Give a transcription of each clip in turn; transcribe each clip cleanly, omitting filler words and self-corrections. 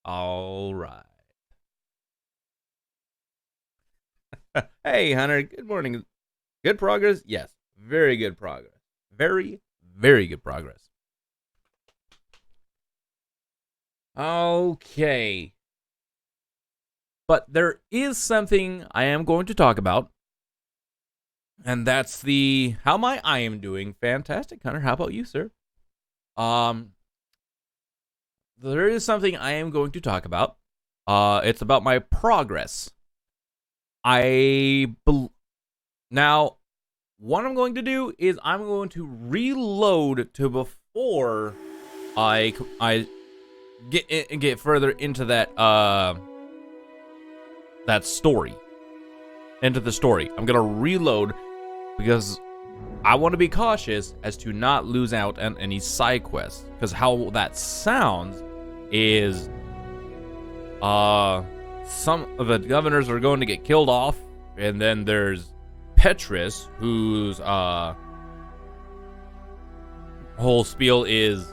All right. Hey, Hunter. Good morning. Good progress? Yes. Very good progress. Very, very good progress. Okay. But there is something I am going to talk about. And that's the how I am doing. Fantastic, Hunter. How about you, sir? Um, there is something I am going to talk about. It's about my progress. Now, what I'm going to do is I'm going to reload to before I get further into that story. Into the story. I'm gonna reload because I want to be cautious as to not lose out on any side quests. Because how that sounds is some of the governors are going to get killed off, and then there's Petrus, whose whole spiel is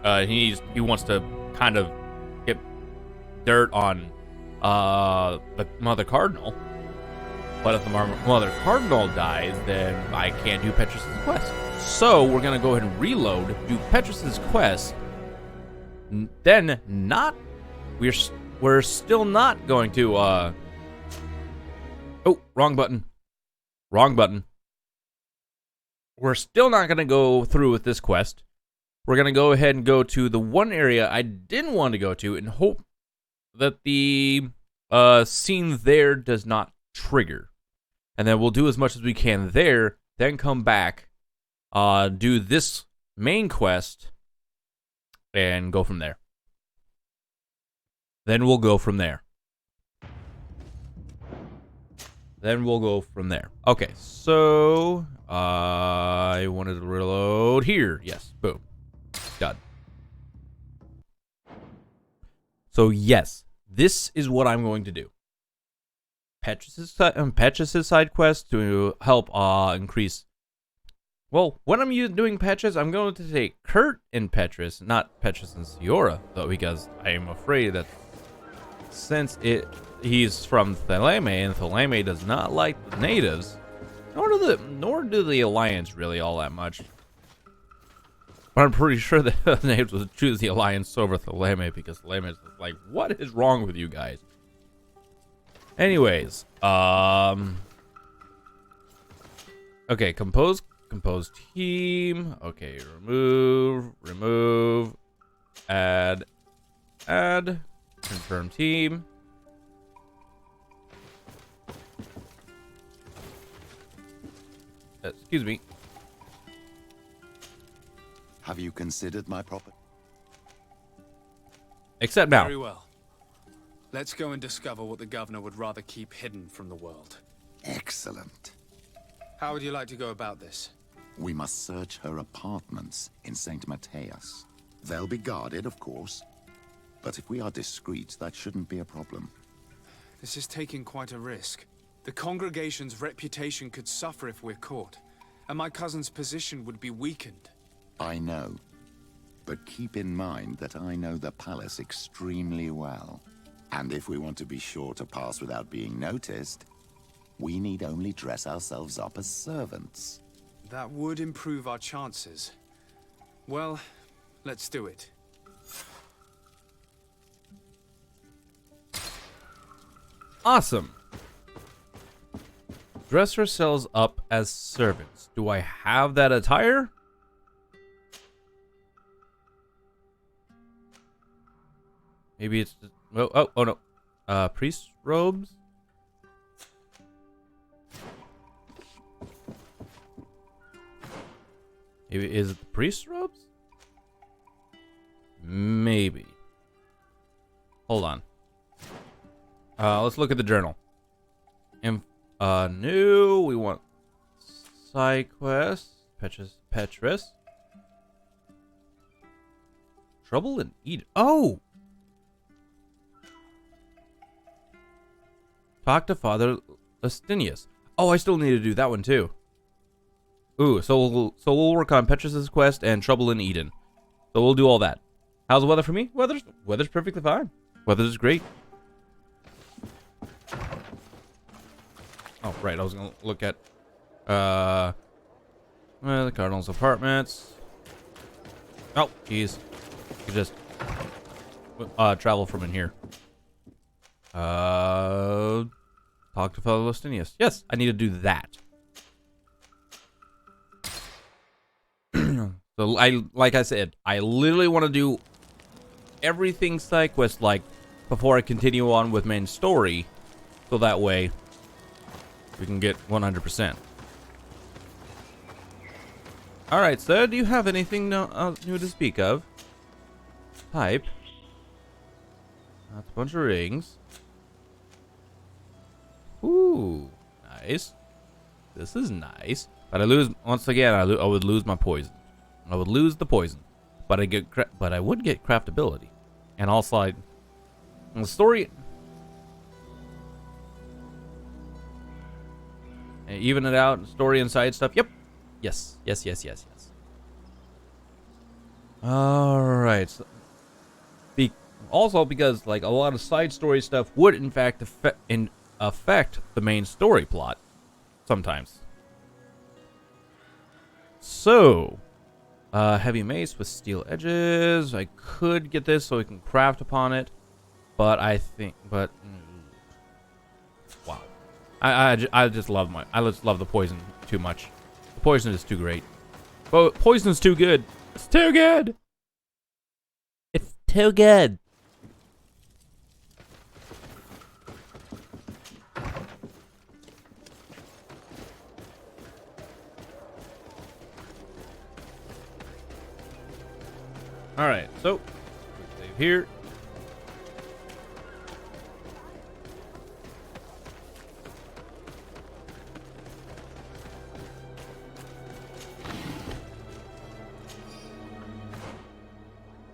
he wants to kind of get dirt on the Mother Cardinal. But if the Mother Cardinal dies, then I can't do Petrus's quest. So we're gonna go ahead and reload, do Petrus's quest. Then we're still not going to oh, wrong button. Wrong button. We're still not gonna go through with this quest. We're gonna go ahead and go to the one area I didn't want to go to and hope that the scene there does not trigger. And then we'll do as much as we can there, then come back, do this main quest, and go from there. Then we'll go from there. Okay, so I wanted to reload here. Yes, boom. Done. So yes, this is what I'm going to do. Petrus's side quest to help increase. Well, when I'm doing Petrus, I'm going to take Kurt and Petrus, not Petrus and Siora, though, because I am afraid that since he's from Theleme, and Theleme does not like the natives, nor do the Alliance really all that much. But I'm pretty sure that the natives would choose the Alliance over Theleme, because Theleme is like, what is wrong with you guys? Anyways, okay, compose team. Okay, remove, add, confirm team. Excuse me. Have you considered my property? Except now. Very well. Let's go and discover what the governor would rather keep hidden from the world. Excellent. How would you like to go about this? We must search her apartments in St. Matthias. They'll be guarded, of course. But if we are discreet, that shouldn't be a problem. This is taking quite a risk. The congregation's reputation could suffer if we're caught, and my cousin's position would be weakened. I know. But keep in mind that I know the palace extremely well. And if we want to be sure to pass without being noticed, we need only dress ourselves up as servants. That would improve our chances. Well, let's do it. Awesome. Dress ourselves up as servants. Do I have that attire? Maybe it's oh no. Priest robes? Maybe is it the priest robes? Maybe. Hold on. Let's look at the journal. New. We want side quest. Petrus. Trouble in Eden. Oh. Talk to Father Lestinius. Oh, I still need to do that one too. Ooh, so we'll work on Petrus's quest and Trouble in Eden. So we'll do all that. How's the weather for me? Weather's perfectly fine. Weather is great. Oh, right. I was gonna look at the Cardinals' apartments. Oh, jeez. You could just travel from in here. Talk to fellow Listinius. Yes, I need to do that. So like I said, I literally want to do everything side quest like before I continue on with main story, so that way we can get 100%. All right, sir. Do you have anything new to speak of? Pipe. That's a bunch of rings. Ooh, nice. This is nice. But I lose once again. I would lose my poison. I would lose the poison, but I would get craftability, and also the story. And even it out, story and side stuff. Yep. Yes. All right. So, also because like a lot of side story stuff would in fact affect the main story plot sometimes. So, heavy mace with steel edges. I could get this so we can craft upon it, but wow. I just love the poison too much. The poison is too great. But poison's too good. It's too good. It's too good. All right, so save here.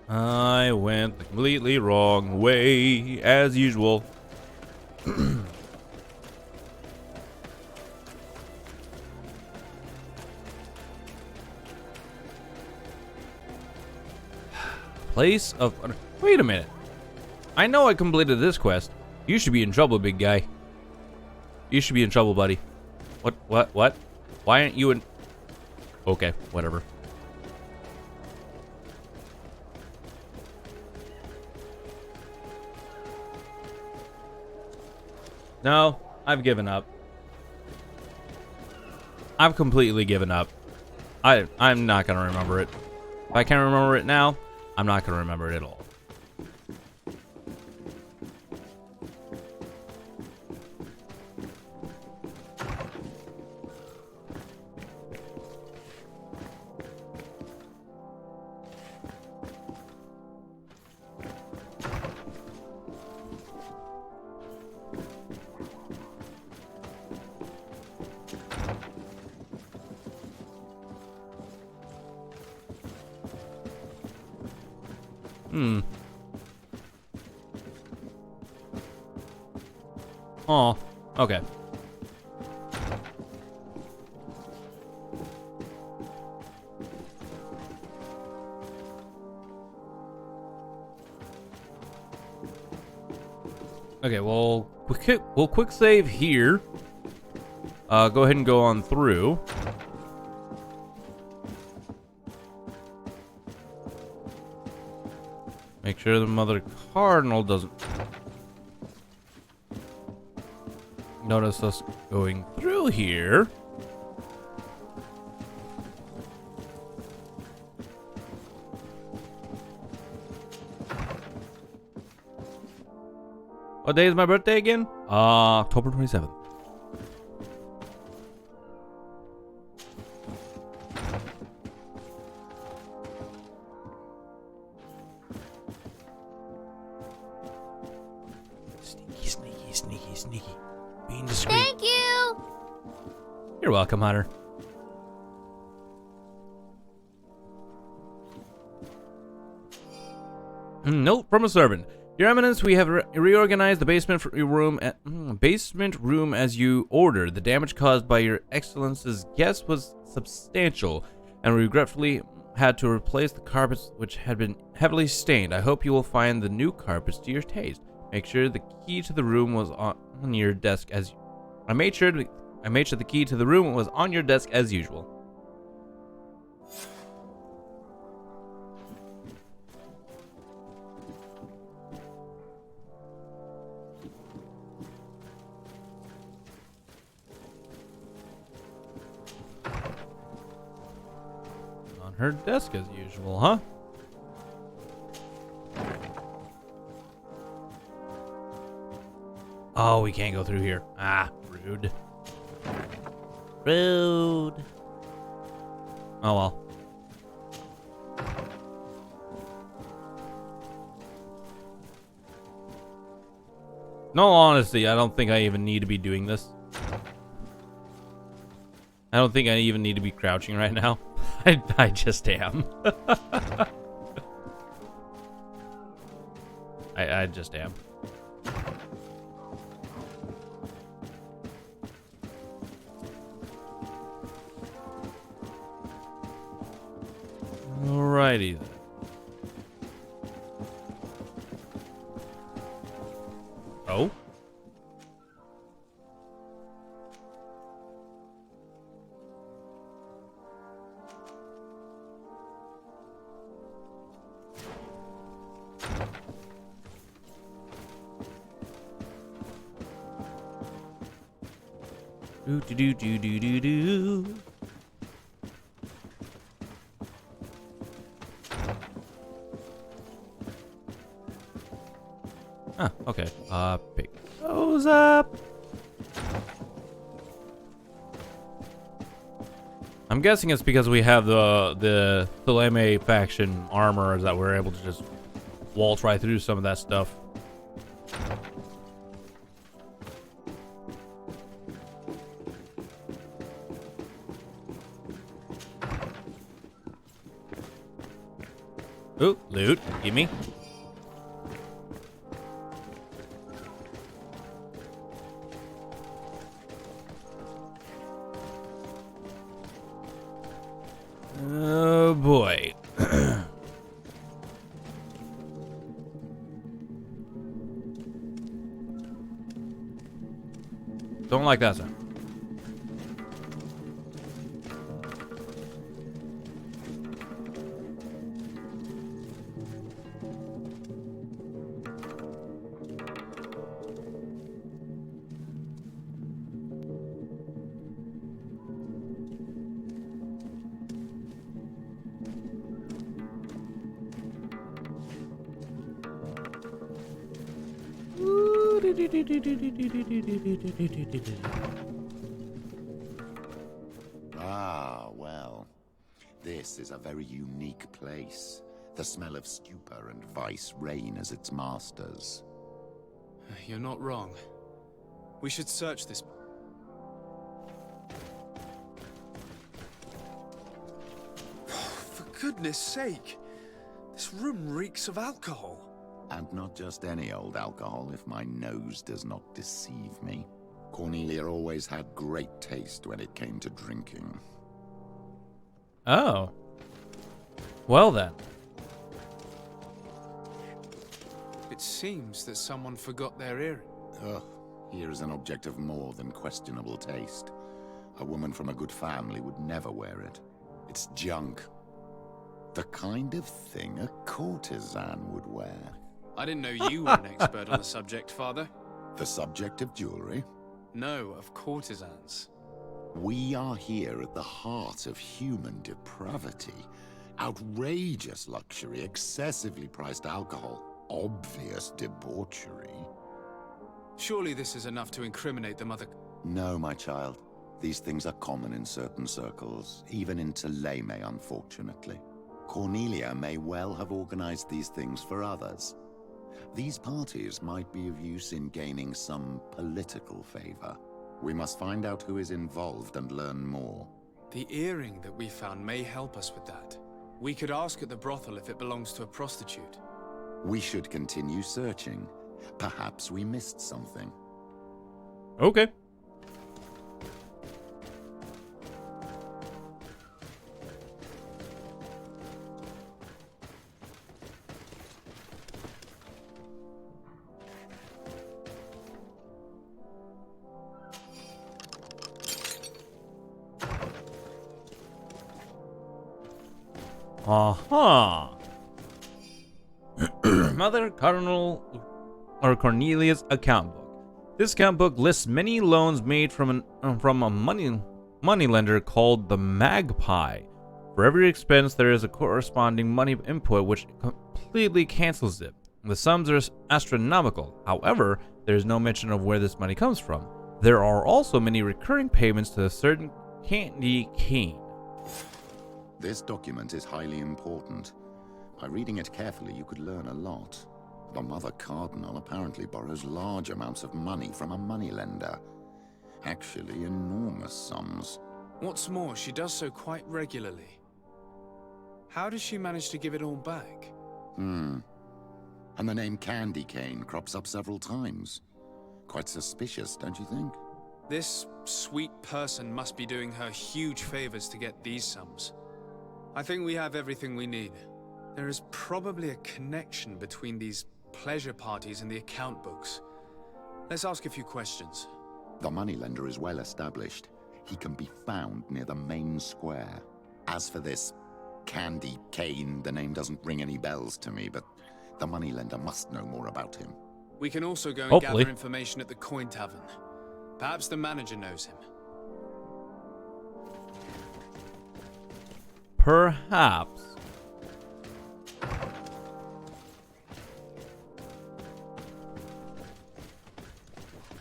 I went the completely wrong way, as usual. Place of... Wait a minute. I know I completed this quest. You should be in trouble, big guy. You should be in trouble, buddy. What? Why aren't you in... Okay, whatever. No, I've given up. I've completely given up. I'm not gonna remember it. If I can't remember it now, I'm not gonna remember it at all. Oh, okay. Okay, well, we'll quick save here. Go ahead and go on through. Make sure the Mother Cardinal doesn't notice us going through here. What day is my birthday again? October 27th. Sneaky. Being discreet. Thank you! You're welcome, Hunter. Note from a servant. Your Eminence, we have reorganized the basement room as you ordered. The damage caused by your Excellence's guest was substantial, and we regretfully had to replace the carpets which had been heavily stained. I hope you will find the new carpets to your taste. Make sure the key to the room was on your desk as I made sure the key to the room was on your desk as usual. On her desk as usual, huh? Oh, we can't go through here. Ah, rude. Rude. Oh well. No, honestly, I don't think I even need to be doing this. I don't think I even need to be crouching right now. I just am. I just am. Alrighty then. Oh? Do do do do do do. Ah, okay. Pick those up. I'm guessing it's because we have the Theleme faction armor that we're able to just waltz right through some of that stuff. Ooh, loot. Gimme. Oh boy. Don't like that sound. Ah, well. This is a very unique place. The smell of stupor and vice reign as its masters. You're not wrong. We should search this. For goodness sake! This room reeks of alcohol. And not just any old alcohol, if my nose does not deceive me. Cornelia always had great taste when it came to drinking. Oh. Well then. It seems that someone forgot their earring. Ugh, here is an object of more than questionable taste. A woman from a good family would never wear it. It's junk. The kind of thing a courtesan would wear. I didn't know you were an expert on the subject, Father. The subject of jewelry? No, of courtesans. We are here at the heart of human depravity. Outrageous luxury, excessively priced alcohol, obvious debauchery. Surely this is enough to incriminate the mother. No, my child. These things are common in certain circles, even in Theleme, unfortunately. Cornelia may well have organized these things for others. These parties might be of use in gaining some political favor. We must find out who is involved and learn more. The earring that we found may help us with that. We could ask at the brothel if it belongs to a prostitute. We should continue searching. Perhaps we missed something. Okay. Aha. Mother Cardinal or Cornelius account book. This account book lists many loans made from a moneylender called the Magpie. For every expense, there is a corresponding money input which completely cancels it. The sums are astronomical. However, there is no mention of where this money comes from. There are also many recurring payments to a certain candy cane. This document is highly important. By reading it carefully, you could learn a lot. The Mother Cardinal apparently borrows large amounts of money from a moneylender. Actually, enormous sums. What's more, she does so quite regularly. How does she manage to give it all back? And the name Candy Cane crops up several times. Quite suspicious, don't you think? This sweet person must be doing her huge favors to get these sums. I think we have everything we need. There is probably a connection between these pleasure parties and the account books. Let's ask a few questions. The moneylender is well established. He can be found near the main square. As for this Candy Cane, the name doesn't ring any bells to me, but the moneylender must know more about him. We can also go and Hopefully. gather information at the Coin Tavern. Perhaps the manager knows him. Perhaps.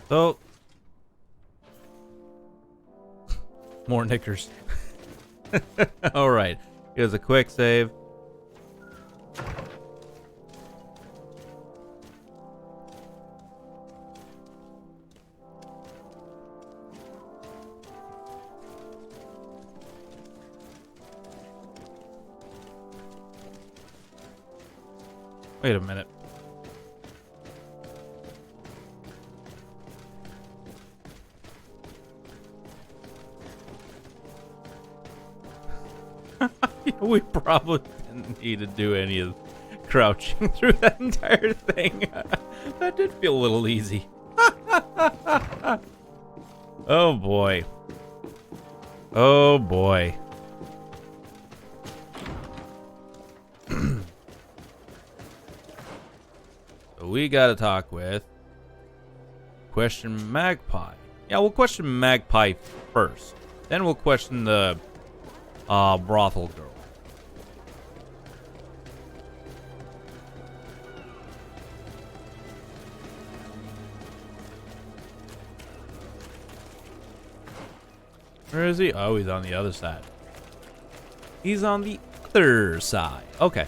So, more knickers. All right, here's a quick save. Wait a minute. We probably didn't need to do any of crouching through that entire thing. That did feel a little easy. Oh boy. Oh boy. So we gotta talk with question Magpie. Yeah, we'll question Magpie first. Then we'll question the brothel girl. Where is he? Oh, he's on the other side. He's on the other side. Okay.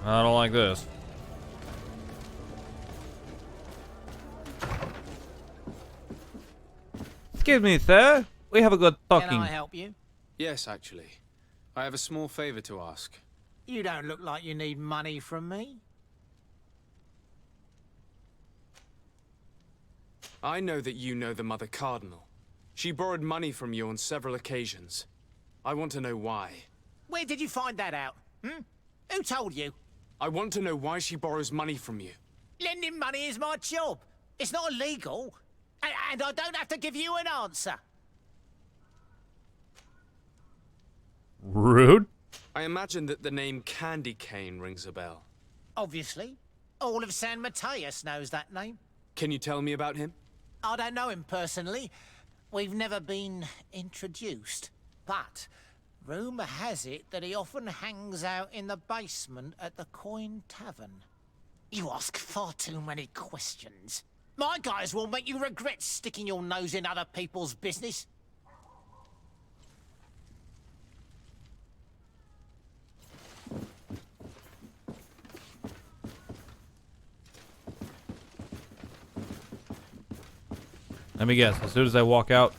I don't like this. Excuse me, sir. We have a good talking. Can I help you? Yes, actually. I have a small favor to ask. You don't look like you need money from me. I know that you know the Mother Cardinal. She borrowed money from you on several occasions. I want to know why. Where did you find that out? Who told you? I want to know why she borrows money from you. Lending money is my job. It's not illegal. And I don't have to give you an answer. Rude. I imagine that the name Candy Cane rings a bell. Obviously. All of San Mateus knows that name. Can you tell me about him? I don't know him personally. We've never been introduced. But rumour has it that he often hangs out in the basement at the Coin Tavern. You ask far too many questions. My guys will make you regret sticking your nose in other people's business. Let me guess. As soon as I walk out.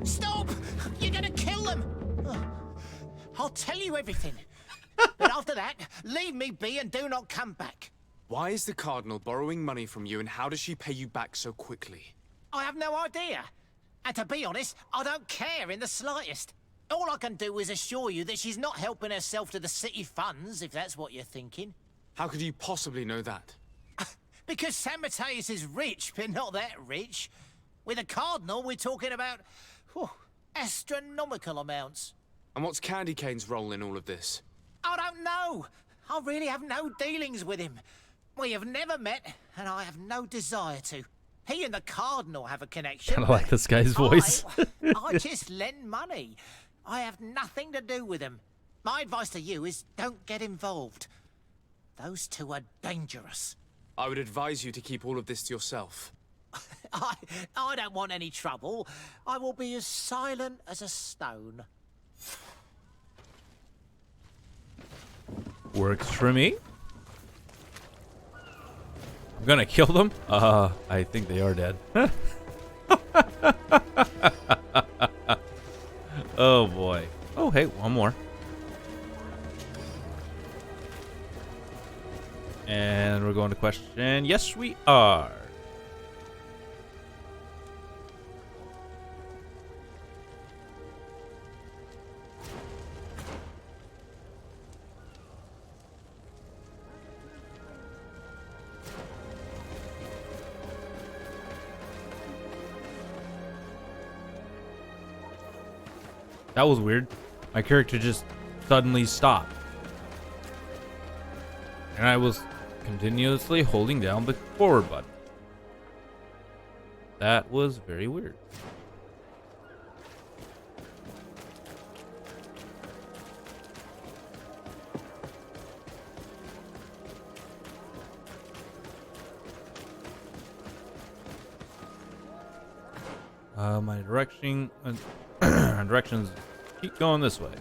Stop! You're gonna kill them! I'll tell you everything. But after that, leave me be and do not come back. Why is the Cardinal borrowing money from you, and how does she pay you back so quickly? I have no idea. And to be honest, I don't care in the slightest. All I can do is assure you that she's not helping herself to the city funds, if that's what you're thinking. How could you possibly know that? Because San Mateus is rich, but not that rich. With a Cardinal, we're talking about astronomical amounts. And what's Candy Cane's role in all of this? I don't know. I really have no dealings with him. We have never met, and I have no desire to. He and the Cardinal have a connection. Kind of like this guy's voice. I just lend money. I have nothing to do with him. My advice to you is don't get involved. Those two are dangerous. I would advise you to keep all of this to yourself. I don't want any trouble. I will be as silent as a stone. Works for me. I'm gonna kill them. I think they are dead. Oh boy. Oh hey, one more. And we're going to question. Yes, we are. That was weird. My character just suddenly stopped. And I was continuously holding down the forward button. That was very weird. My directions keep going this way.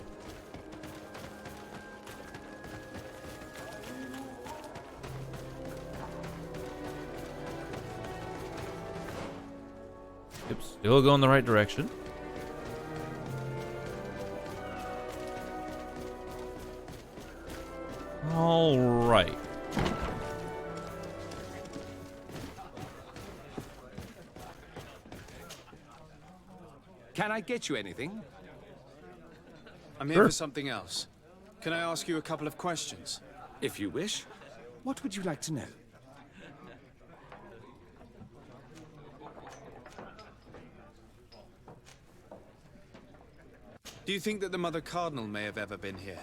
Yep, still going the right direction. All right. Can I get you anything? I'm here for something else. Can I ask you a couple of questions? If you wish. What would you like to know? Do you think that the Mother Cardinal may have ever been here?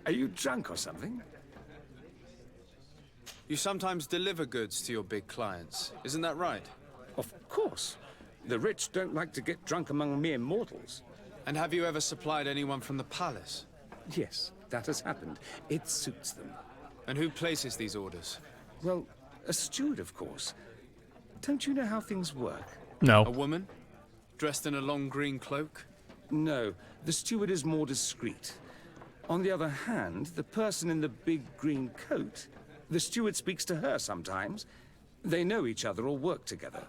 Are you drunk or something? You sometimes deliver goods to your big clients, isn't that right? Of course. The rich don't like to get drunk among mere mortals. And have you ever supplied anyone from the palace? Yes, that has happened. It suits them. And who places these orders? Well, a steward, of course. Don't you know how things work? A No. woman? Dressed in a long green cloak? No, the steward is more discreet. On the other hand, the person in the big green coat, the steward speaks to her sometimes. They know each other or work together.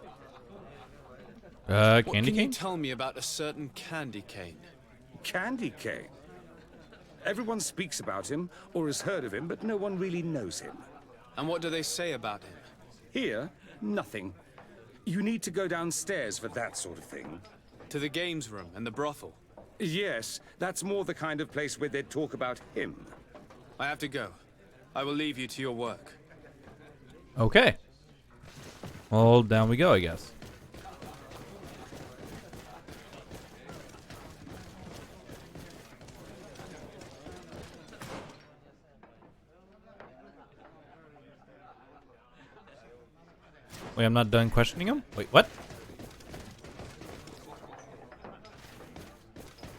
What Candy can you cane? tell me about a certain Candy Cane? Candy Cane. Everyone speaks about him or has heard of him, but no one really knows him. And what do they say about him? Here, nothing. You need to go downstairs for that sort of thing. To the games room and the brothel? Yes, that's more the kind of place where they'd talk about him. I have to go. I will leave you to your work. Okay. Well, down we go, I guess. Wait, I'm not done questioning him? Wait, what?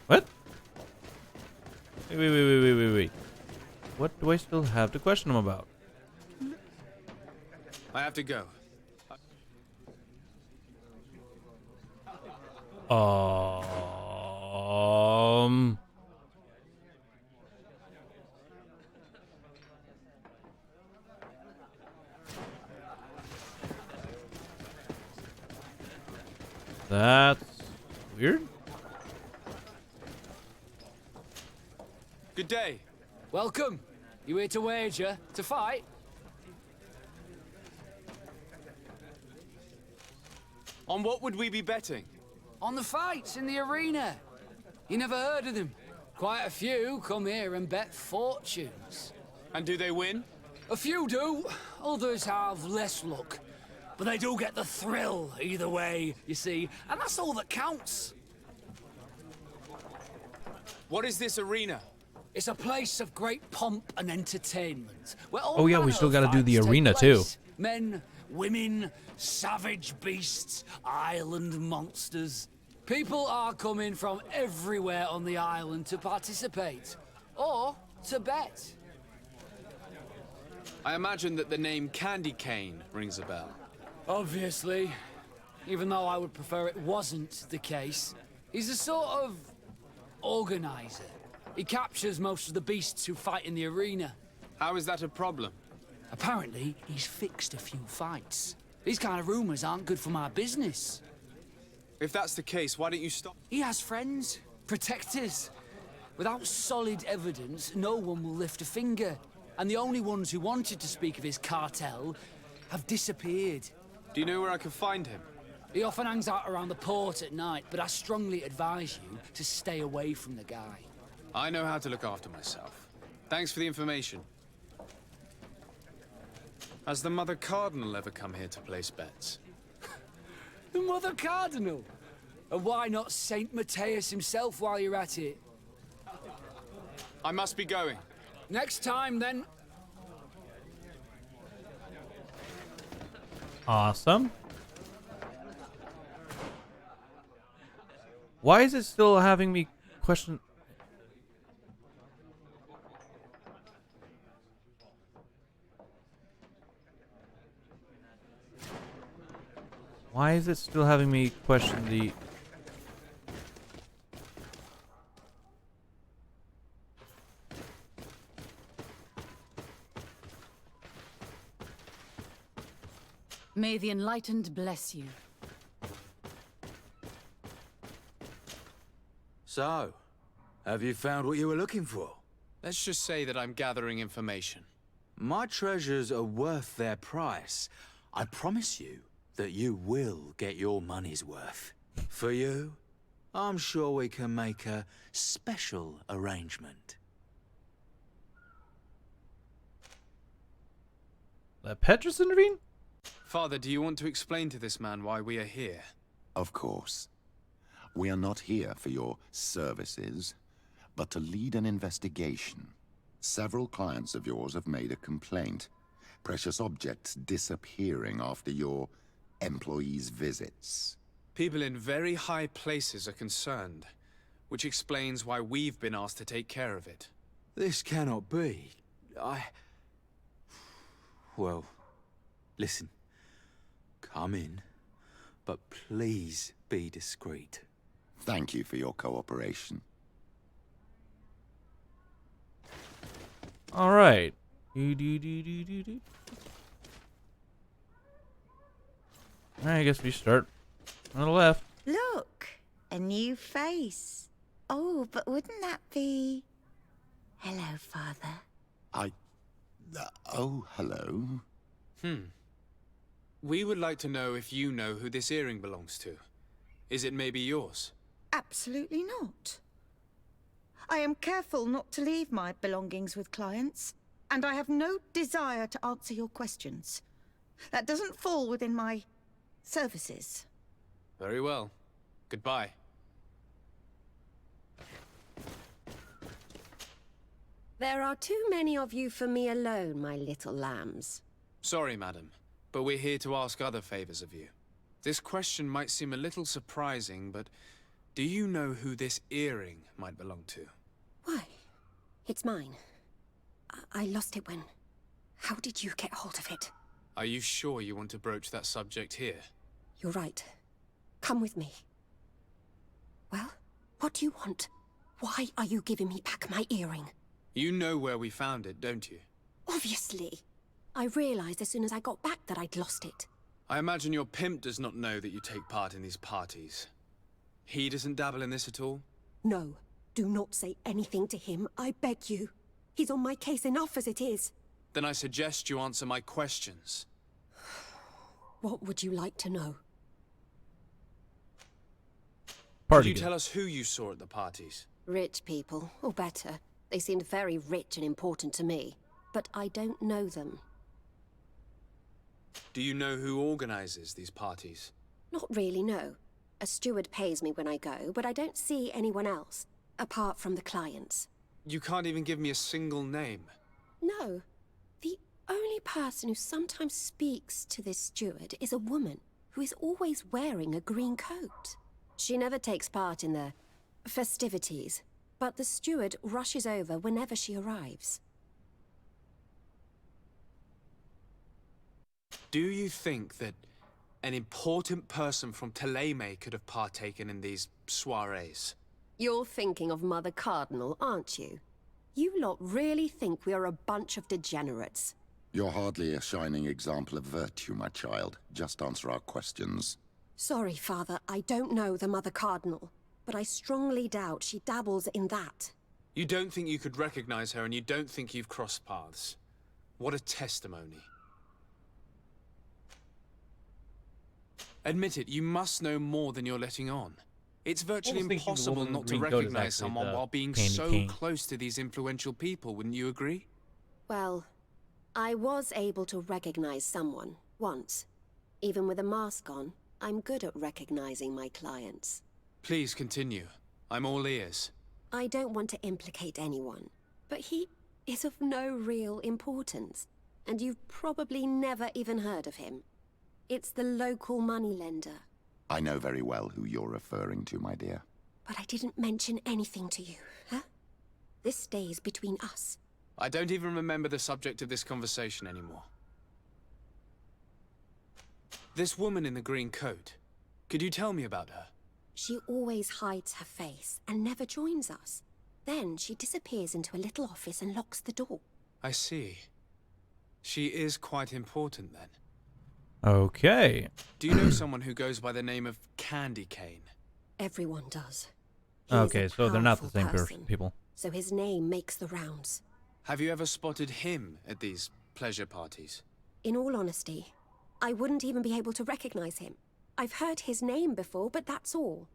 What? Wait. What do I still have to question him about? I have to go. Um... That's weird. Good day. Welcome. You here to wager? To fight? On what would we be betting? On the fights in the arena. You never heard of them? Quite a few come here and bet fortunes. And do they win? A few do, others have less luck. But they do get the thrill either way, you see, and that's all that counts. What is this arena? It's a place of great pomp and entertainment. Where all Oh, yeah, we manner still of gotta do the fights take arena, too. place. Men, women, savage beasts, island monsters. People are coming from everywhere on the island to participate. Or to bet. I imagine that the name Candy Cane rings a bell. Obviously. Even though I would prefer it wasn't the case. He's a sort of organizer. He captures most of the beasts who fight in the arena. How is that a problem? Apparently, he's fixed a few fights. These kind of rumors aren't good for my business. If that's the case, why don't you stop? He has friends, protectors. Without solid evidence, no one will lift a finger. And the only ones who wanted to speak of his cartel have disappeared. Do you know where I can find him? He often hangs out around the port at night, but I strongly advise you to stay away from the guy. I know how to look after myself. Thanks for the information. Has the Mother Cardinal ever come here to place bets? The Mother Cardinal? And why not Saint Matthias himself while you're at it? I must be going. Next time, then. Awesome. Why is it still having me question? Why is it still having me question the... May the Enlightened bless you. So, have you found what you were looking for? Let's just say that I'm gathering information. My treasures are worth their price. I promise you that you will get your money's worth. For you, I'm sure we can make a special arrangement. Let Petrus intervene? Father, do you want to explain to this man why we are here? Of course. We are not here for your services, but to lead an investigation. Several clients of yours have made a complaint. Precious objects disappearing after your employees' visits. People in very high places are concerned, which explains why we've been asked to take care of it. This cannot be. Well, listen. Come in, but please be discreet. Thank you for your cooperation. All right. I guess we start on the left. Look, a new face. Oh, but wouldn't that be... Hello, Father. Oh, hello. We would like to know if you know who this earring belongs to. Is it maybe yours? Absolutely not. I am careful not to leave my belongings with clients, and I have no desire to answer your questions. That doesn't fall within my services. Very well. Goodbye. There are too many of you for me alone, my little lambs. Sorry, madam, but we're here to ask other favors of you. This question might seem a little surprising, but do you know who this earring might belong to? Why? It's mine. I lost it when... How did you get hold of it? Are you sure you want to broach that subject here? You're right. Come with me. Well, what do you want? Why are you giving me back my earring? You know where we found it, don't you? Obviously. I realized as soon as I got back that I'd lost it. I imagine your pimp does not know that you take part in these parties. He doesn't dabble in this at all? No. Do not say anything to him, I beg you. He's on my case enough as it is. Then I suggest you answer my questions. What would you like to know? Party. Could you tell us who you saw at the parties? Rich people, or better. They seemed very rich and important to me, but I don't know them. Do you know who organizes these parties? Not really, no. A steward pays me when I go, but I don't see anyone else, apart from the clients. You can't even give me a single name. No. The only person who sometimes speaks to this steward is a woman who is always wearing a green coat. She never takes part in the festivities, but the steward rushes over whenever she arrives. Do you think that an important person from Thélème could have partaken in these soirees? You're thinking of Mother Cardinal, aren't you? You lot really think we are a bunch of degenerates. You're hardly a shining example of virtue, my child. Just answer our questions. Sorry, Father, I don't know the Mother Cardinal, but I strongly doubt she dabbles in that. You don't think you could recognize her, and you don't think you've crossed paths. What a testimony. Admit it, you must know more than you're letting on. It's virtually Almost thinking the impossible woman in not the to green coat is recognize actually someone the while being Candy so Cane. close to these influential people, wouldn't you agree? Well, I was able to recognize someone, once. Even with a mask on, I'm good at recognizing my clients. Please continue. I'm all ears. I don't want to implicate anyone, but he is of no real importance, and you've probably never even heard of him. It's the local moneylender. I know very well who you're referring to, my dear. But I didn't mention anything to you, huh? This stays between us. I don't even remember the subject of this conversation anymore. This woman in the green coat, could you tell me about her? She always hides her face and never joins us. Then she disappears into a little office and locks the door. I see. She is quite important then. Okay. Do you know someone who goes by the name of Candy Cane? Everyone does. He's Okay, a so they're not the powerful same person, people. So his name makes the rounds. Have you ever spotted him at these pleasure parties? In all honesty, I wouldn't even be able to recognize him. I've heard his name before, but that's all.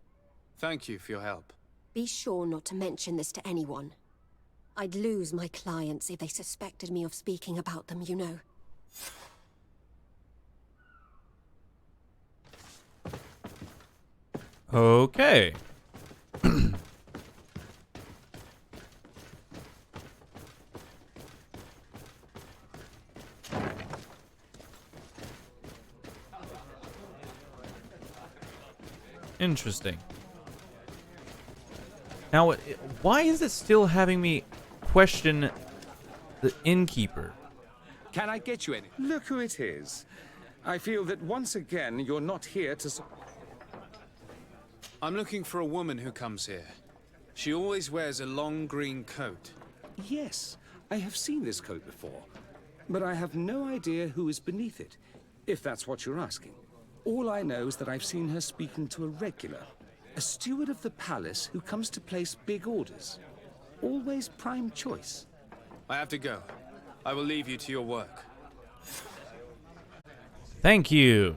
Thank you for your help. Be sure not to mention this to anyone. I'd lose my clients if they suspected me of speaking about them, you know. Okay. Interesting. Now, why is it still having me question the innkeeper? Can I get you any? Look who it is. I feel that once again you're not here to... I'm looking for a woman who comes here. She always wears a long green coat. Yes, I have seen this coat before, but I have no idea who is beneath it, if that's what you're asking. All I know is that I've seen her speaking to a regular, a steward of the palace who comes to place big orders. Always prime choice. I have to go. I will leave you to your work. Thank you.